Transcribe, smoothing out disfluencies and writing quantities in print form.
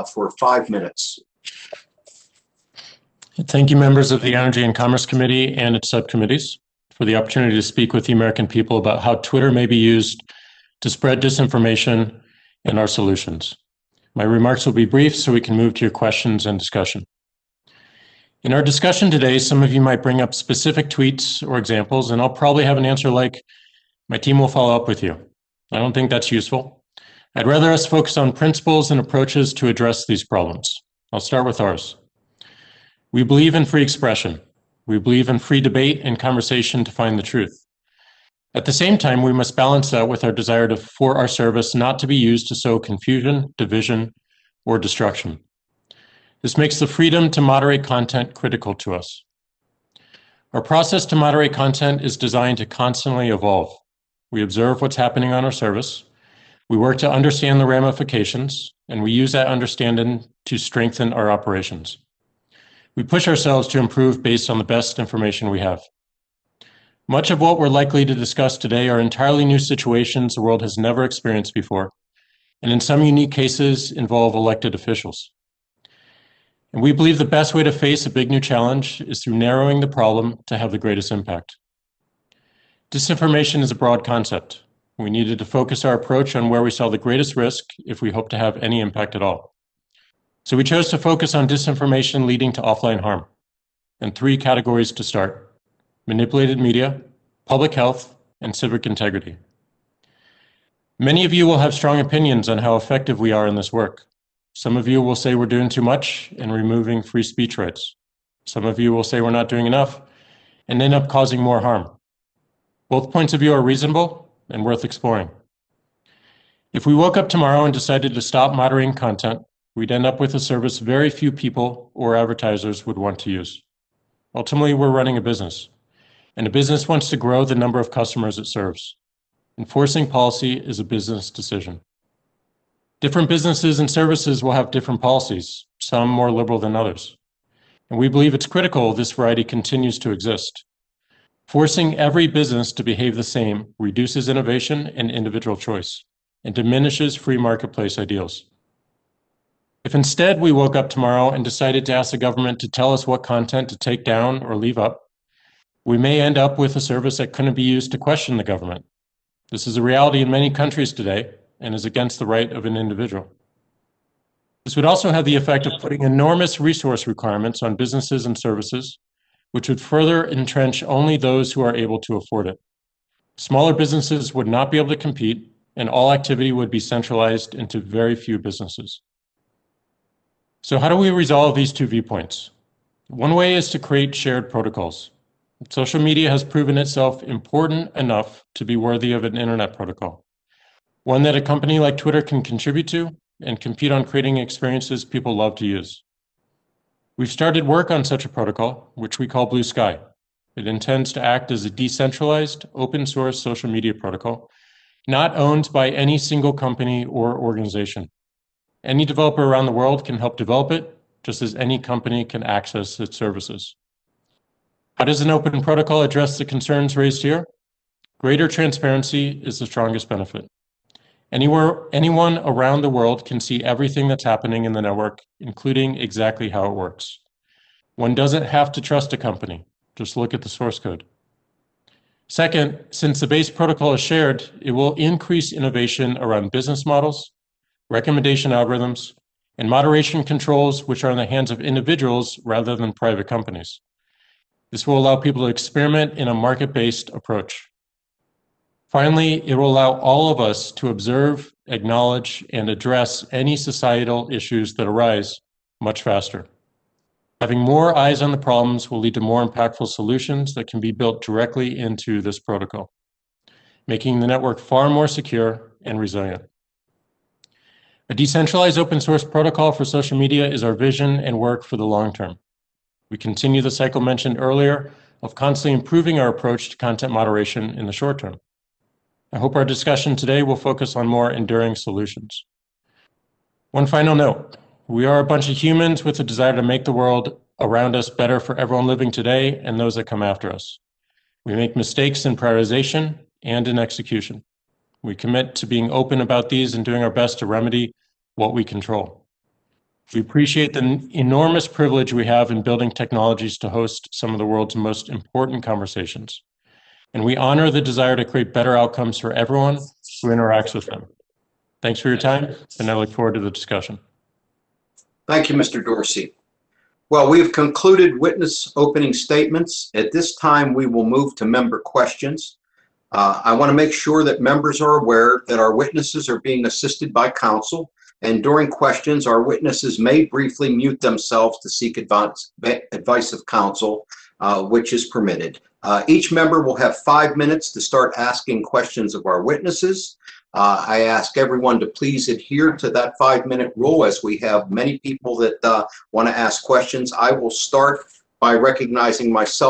for 5 minutes. Thank you, members of the Energy and Commerce Committee and its subcommittees, for the opportunity to speak with the American people about how Twitter may be used to spread disinformation and our solutions. My remarks will be brief so we can move to your questions and discussion. In our discussion today, some of you might bring up specific tweets or examples, and I'll probably have an answer like, my team will follow up with you. I don't think that's useful. I'd rather us focus on principles and approaches to address these problems. I'll start with ours. We believe in free expression. We believe in free debate and conversation to find the truth. At the same time, we must balance that with our desire for our service not to be used to sow confusion, division, or destruction. This makes the freedom to moderate content critical to us. Our process to moderate content is designed to constantly evolve. We observe what's happening on our service. We work to understand the ramifications, and we use that understanding to strengthen our operations. We push ourselves to improve based on the best information we have. Much of what we're likely to discuss today are entirely new situations the world has never experienced before, and in some unique cases involve elected officials. And we believe the best way to face a big new challenge is through narrowing the problem to have the greatest impact. Disinformation is a broad concept. We needed to focus our approach on where we saw the greatest risk if we hope to have any impact at all. So we chose to focus on disinformation leading to offline harm, and 3 categories to start: manipulated media, public health, and civic integrity. Many of you will have strong opinions on how effective we are in this work. Some of you will say we're doing too much and removing free speech rights. Some of you will say we're not doing enough and end up causing more harm. Both points of view are reasonable and worth exploring. If we woke up tomorrow and decided to stop moderating content, we'd end up with a service very few people or advertisers would want to use. Ultimately, we're running a business, and a business wants to grow the number of customers it serves. Enforcing policy is a business decision. Different businesses and services will have different policies, some more liberal than others. And we believe it's critical this variety continues to exist. Forcing every business to behave the same reduces innovation and individual choice, and diminishes free marketplace ideals. If instead we woke up tomorrow and decided to ask the government to tell us what content to take down or leave up, we may end up with a service that couldn't be used to question the government. This is a reality in many countries today and is against the right of an individual. This would also have the effect of putting enormous resource requirements on businesses and services, which would further entrench only those who are able to afford it. Smaller businesses would not be able to compete, and all activity would be centralized into very few businesses. So how do we resolve these 2 viewpoints? One way is to create shared protocols. Social media has proven itself important enough to be worthy of an internet protocol, one that a company like Twitter can contribute to and compete on creating experiences people love to use. We've started work on such a protocol, which we call Blue Sky. It intends to act as a decentralized, open source social media protocol, not owned by any single company or organization. Any developer around the world can help develop it, just as any company can access its services. How does an open protocol address the concerns raised here? Greater transparency is the strongest benefit. Anyone around the world can see everything that's happening in the network, including exactly how it works. One doesn't have to trust a company, just look at the source code. Second, since the base protocol is shared, it will increase innovation around business models, recommendation algorithms, and moderation controls, which are in the hands of individuals rather than private companies. This will allow people to experiment in a market-based approach. Finally, it will allow all of us to observe, acknowledge, and address any societal issues that arise much faster. Having more eyes on the problems will lead to more impactful solutions that can be built directly into this protocol, making the network far more secure and resilient. A decentralized open source protocol for social media is our vision and work for the long term. We continue the cycle mentioned earlier of constantly improving our approach to content moderation in the short term. I hope our discussion today will focus on more enduring solutions. One final note, we are a bunch of humans with a desire to make the world around us better for everyone living today and those that come after us. We make mistakes in prioritization and in execution. We commit to being open about these and doing our best to remedy what we control. We appreciate the enormous privilege we have in building technologies to host some of the world's most important conversations. And we honor the desire to create better outcomes for everyone who interacts with them. Thanks for your time, and I look forward to the discussion. Thank you, Mr. Dorsey. Well, we have concluded witness opening statements. At this time, we will move to member questions. I want to make sure that members are aware that our witnesses are being assisted by counsel, and during questions, our witnesses may briefly mute themselves to seek advice of counsel, which is permitted. Each member will have 5 minutes to start asking questions of our witnesses. I ask everyone to please adhere to that 5-minute rule, as we have many people that want to ask questions. I will start by recognizing myself